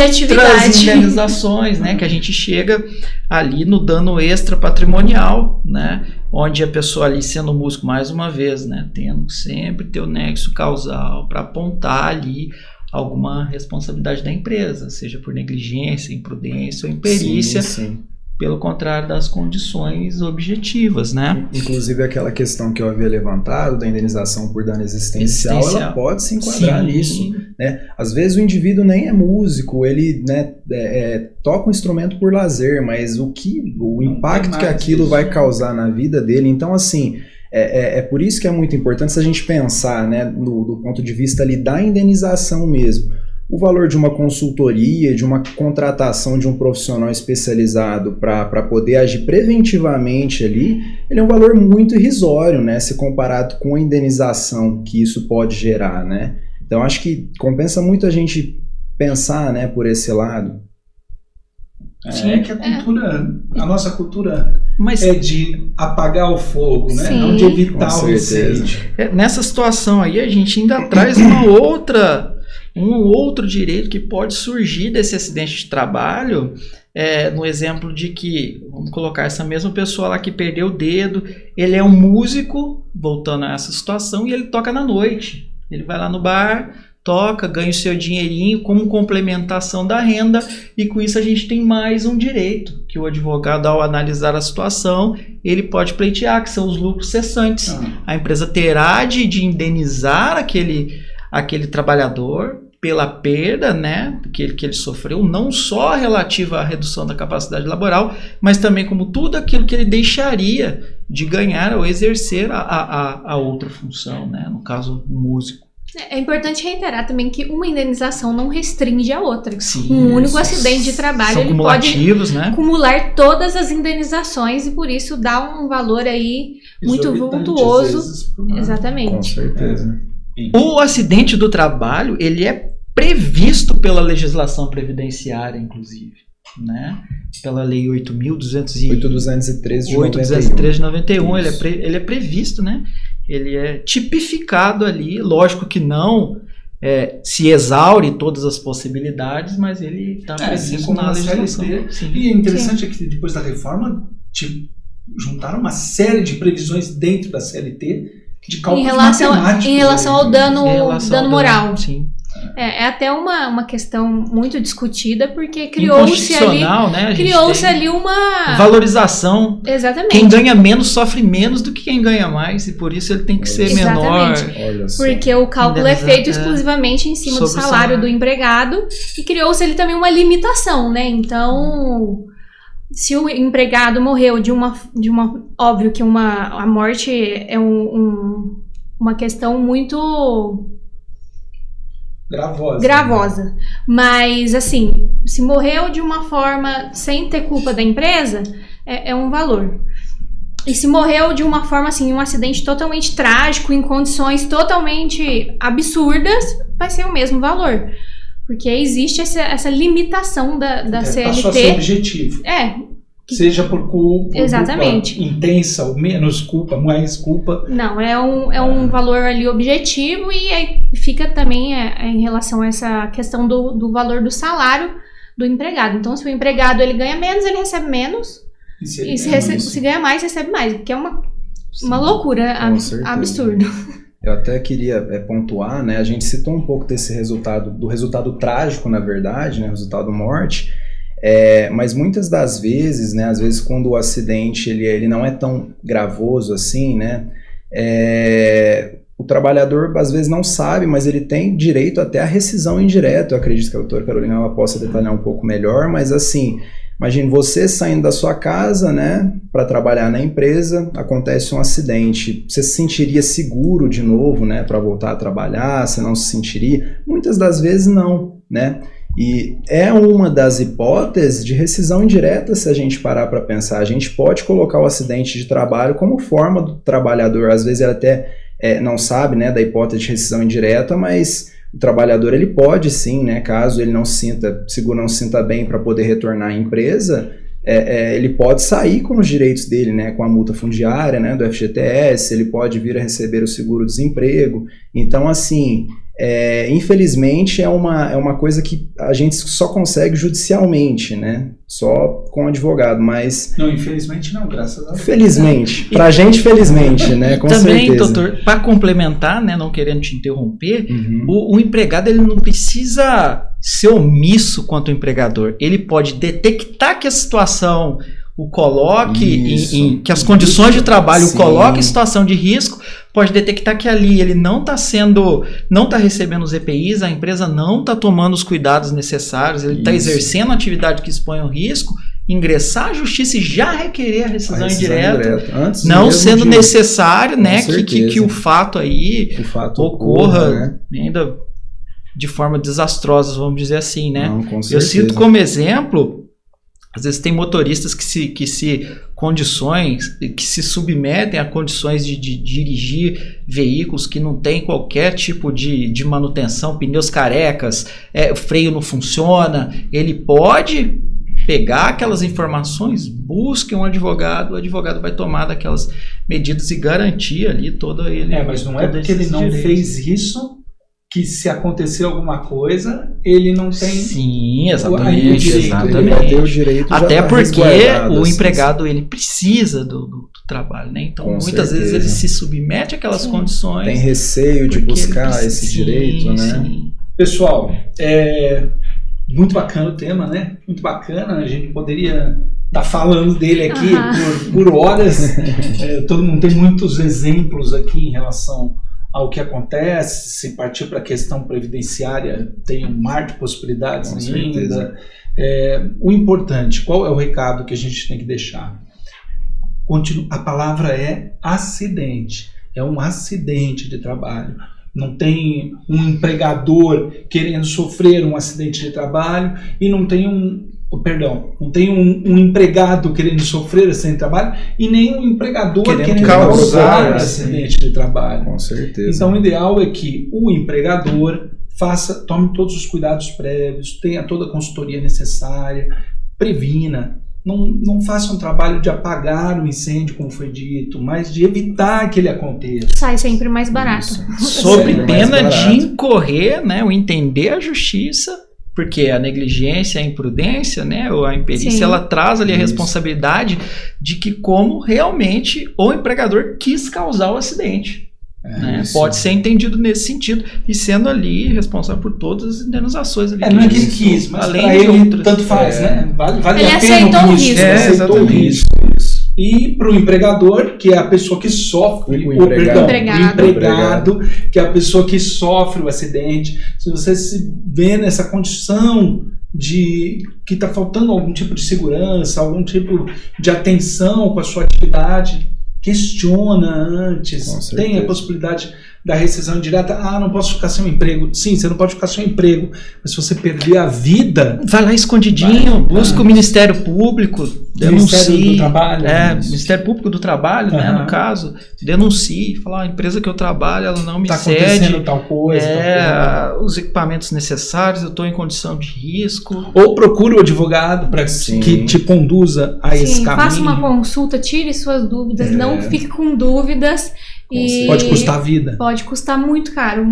indenizações, né, que a gente chega ali no dano extra patrimonial, né, onde a pessoa ali sendo músico, mais uma vez, né, tendo sempre ter o nexo causal para apontar ali alguma responsabilidade da empresa, seja por negligência, imprudência ou imperícia. Sim. Pelo contrário das condições objetivas, né? Inclusive aquela questão que eu havia levantado da indenização por dano existencial, ela pode se enquadrar nisso, né? Às vezes o indivíduo nem é músico, ele, né, toca um instrumento por lazer, mas o impacto que aquilo vai causar na vida dele. Então, assim, é por isso que é muito importante se a gente pensar, né, do ponto de vista ali da indenização mesmo. O valor de uma consultoria, de uma contratação de um profissional especializado para poder agir preventivamente ali, ele é um valor muito irrisório, né, se comparado com a indenização que isso pode gerar, né? Então acho que compensa muito a gente pensar, né, por esse lado. Que a nossa cultura é de apagar o fogo, né? Não de evitar o incêndio. Nessa situação aí a gente ainda traz um outro direito que pode surgir desse acidente de trabalho, no exemplo de que, vamos colocar essa mesma pessoa lá que perdeu o dedo, ele é um músico, voltando a essa situação, e ele toca na noite. Ele vai lá no bar, toca, ganha o seu dinheirinho como complementação da renda, e com isso a gente tem mais um direito, que o advogado, ao analisar a situação, ele pode pleitear, que são os lucros cessantes. A empresa terá de indenizar aquele trabalhador pela perda, né, que ele sofreu, não só relativa à redução da capacidade laboral, mas também como tudo aquilo que ele deixaria de ganhar ao exercer a outra função, né, no caso, o músico. É importante reiterar também que uma indenização não restringe a outra. Um único acidente de trabalho ele pode, né, acumular todas as indenizações e por isso dá um valor aí muito vultuoso. Exatamente. Com certeza. O acidente do trabalho, ele é previsto pela legislação previdenciária, inclusive, né? Pela lei 8.213 de 91, ele é previsto, né? Ele é tipificado ali, lógico que não se exaure todas as possibilidades, mas ele está previsto na legislação. E é interessante que depois da reforma juntaram uma série de previsões dentro da CLT de cálculos matemáticos. Em relação ao dano moral. Sim. É até uma questão muito discutida, porque criou-se ali, né? ali uma valorização. Exatamente. Quem ganha menos sofre menos do que quem ganha mais, e por isso ele tem que ser menor. Porque o cálculo é feito exclusivamente em cima do salário do empregado, e criou-se ali também uma limitação, né? Então, se o empregado morreu de uma óbvio que a morte é uma questão muito gravosa. Mas, assim, se morreu de uma forma sem ter culpa da empresa, é um valor. E se morreu de uma forma, assim, um acidente totalmente trágico, em condições totalmente absurdas, vai ser o mesmo valor. Porque existe essa limitação da CLT. Passou a ser objetivo. Seja por culpa, exatamente. Culpa intensa, ou menos culpa, mais culpa. Não, é um valor ali objetivo, e aí fica também em relação a essa questão do valor do salário do empregado. Então, se o empregado ele ganha menos, ele recebe menos, e se ganha mais, recebe mais, que é uma loucura absurda. Eu até queria pontuar, né? A gente citou um pouco desse do resultado trágico, na verdade, né? Resultado morte. Mas muitas das vezes, né, às vezes quando o acidente ele não é tão gravoso assim, né, o trabalhador às vezes não sabe, mas ele tem direito até à rescisão indireta. Eu acredito que a doutora Carolina ela possa detalhar um pouco melhor, mas assim, imagine você saindo da sua casa, né, para trabalhar na empresa, acontece um acidente, você se sentiria seguro de novo, né, para voltar a trabalhar? Você não se sentiria? Muitas das vezes não, né? E é uma das hipóteses de rescisão indireta, se a gente parar para pensar. A gente pode colocar o acidente de trabalho como forma do trabalhador, às vezes ele até não sabe, né, da hipótese de rescisão indireta, mas o trabalhador ele pode sim, né, caso ele não se sinta seguro, não se sinta bem para poder retornar à empresa, ele pode sair com os direitos dele, né, com a multa fundiária, né, do FGTS, ele pode vir a receber o seguro-desemprego. Então, assim, infelizmente é uma coisa que a gente só consegue judicialmente, né? Só com advogado, mas... Não, infelizmente não, graças a Deus. Felizmente, pra gente felizmente, né? Com também, certeza. Doutor, para complementar, né, não querendo te interromper, o empregado ele não precisa ser omisso quanto ao empregador. Ele pode detectar que a situação o coloque que as condições de trabalho o coloquem em situação de risco, pode detectar que ali ele não está recebendo os EPIs, a empresa não está tomando os cuidados necessários, ele está exercendo atividade que expõe ao risco, ingressar à justiça e já requerer a rescisão indireta, antes não sendo necessário, né, que o fato aí ocorra, né, ainda de forma desastrosa, vamos dizer assim, né? Não, com certeza. Eu cito como exemplo, às vezes tem motoristas que se submetem a condições de dirigir veículos que não tem qualquer tipo de manutenção, pneus carecas, o freio não funciona. Ele pode pegar aquelas informações, busque um advogado, o advogado vai tomar daquelas medidas e garantir ali todo ele. Mas não é porque ele não fez isso que se acontecer alguma coisa, ele não tem... Sim, exatamente. Ele vai ter o direito até porque o empregado ele precisa do trabalho, né? Então, muitas vezes ele se submete àquelas condições. Tem receio de buscar esse direito, né? Sim. Pessoal, muito bacana o tema, né? Muito bacana. A gente poderia estar falando dele aqui por horas. Todo mundo tem muitos exemplos aqui em relação ao que acontece. Se partir para a questão previdenciária, tem um mar de possibilidades ainda. O importante, qual é o recado que a gente tem que deixar? A palavra é acidente. É um acidente de trabalho. Não tem um empregador querendo sofrer um acidente de trabalho e não tem não tem um empregado querendo sofrer acidente de trabalho e nem um empregador querendo causar acidente de trabalho. Com certeza. Então, o ideal é que o empregador tome todos os cuidados prévios, tenha toda a consultoria necessária, previna. Não faça um trabalho de apagar o incêndio, como foi dito, mas de evitar que ele aconteça. Sai sempre mais barato. Sob pena de incorrer, né, o entender a justiça, porque a negligência, a imprudência, né, ou a imperícia, ela traz ali a responsabilidade de que como realmente o empregador quis causar o acidente. Né? Pode ser entendido nesse sentido e sendo ali responsável por todas as indenizações ali. Não é que ele quis, mas além pra de ele outras. tanto faz, né? Vale Ele a pena aceitou o risco. Ele aceitou o exatamente. risco. E para o empregador, que é a pessoa que sofre, o empregado, que é a pessoa que sofre o acidente, se você se vê nessa condição de que está faltando algum tipo de segurança, algum tipo de atenção com a sua atividade, questiona antes, tem a possibilidade da rescisão direta. Não posso ficar sem um emprego. Sim, você não pode ficar sem um emprego, mas se você perder a vida, vai lá escondidinho, busca o Ministério Público, denuncie. Ministério do Trabalho. Ministério Público do Trabalho, né, no caso, denuncie, fala, a empresa que eu trabalho, ela não me cede. Está acontecendo tal coisa. Os equipamentos necessários, eu estou em condição de risco. Ou procure o advogado para que te conduza a esse caminho. Faça uma consulta, tire suas dúvidas, não fique com dúvidas. E pode custar a vida. Pode custar muito caro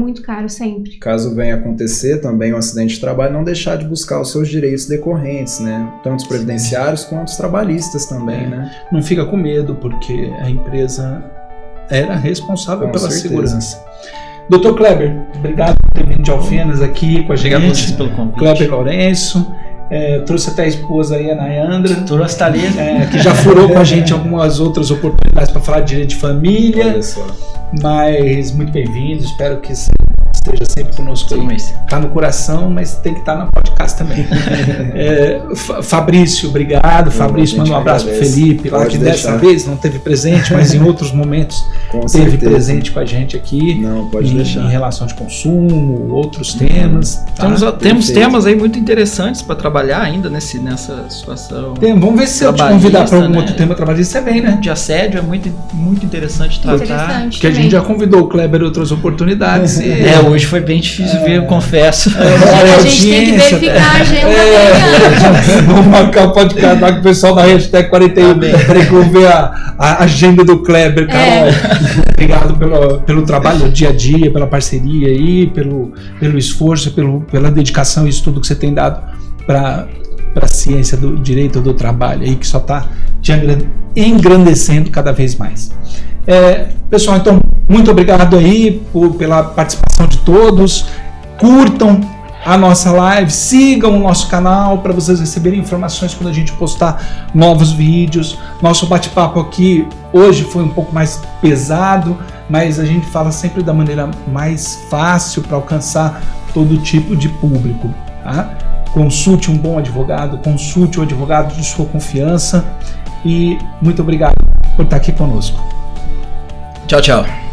sempre. Caso venha acontecer também um acidente de trabalho, não deixar de buscar os seus direitos decorrentes, né? Tanto os previdenciários quanto os trabalhistas também, né? Não fica com medo, porque a empresa era responsável pela segurança. Dr. Kleber, obrigado por ter vindo de Alfenas aqui com a gente. Obrigado a vocês pelo convite. Kleber Lourenço. Trouxe até a esposa aí, a Nayandra. Trouxe a Thalita. Que já furou com a gente algumas outras oportunidades para falar de direito de família. Olha só. Mas muito bem-vindo, espero que esteja sempre conosco. Está no coração, mas tem que estar na podcast também. Fabrício, obrigado. Fabrício, manda um abraço para o Felipe, lá que dessa vez não teve presente, mas em outros momentos teve presente com a gente aqui. Não, pode deixar. Em relação de consumo, outros temas. Temos temas aí muito interessantes para trabalhar ainda nessa situação. Vamos ver se eu te convidar para algum outro tema trabalhista, você vem, né? De assédio é muito interessante tratar. Porque a gente já convidou o Kleber em outras oportunidades. Hoje foi bem difícil ver, eu confesso. A gente tem que verificar a agenda bem. Vamos marcar o podcast lá com o pessoal da Hashtag 41 para ver a agenda do Kleber, Carol. Obrigado pelo trabalho dia a dia, pela parceria aí, pelo esforço, pela dedicação e estudo que você tem dado para a ciência do direito do trabalho aí, que só está te engrandecendo cada vez mais. Pessoal, então, muito obrigado aí pela participação de todos. Curtam a nossa live, sigam o nosso canal para vocês receberem informações quando a gente postar novos vídeos. Nosso bate-papo aqui hoje foi um pouco mais pesado, mas a gente fala sempre da maneira mais fácil para alcançar todo tipo de público, tá? Consulte um bom advogado, consulte o advogado de sua confiança e muito obrigado por estar aqui conosco. Tchau, tchau.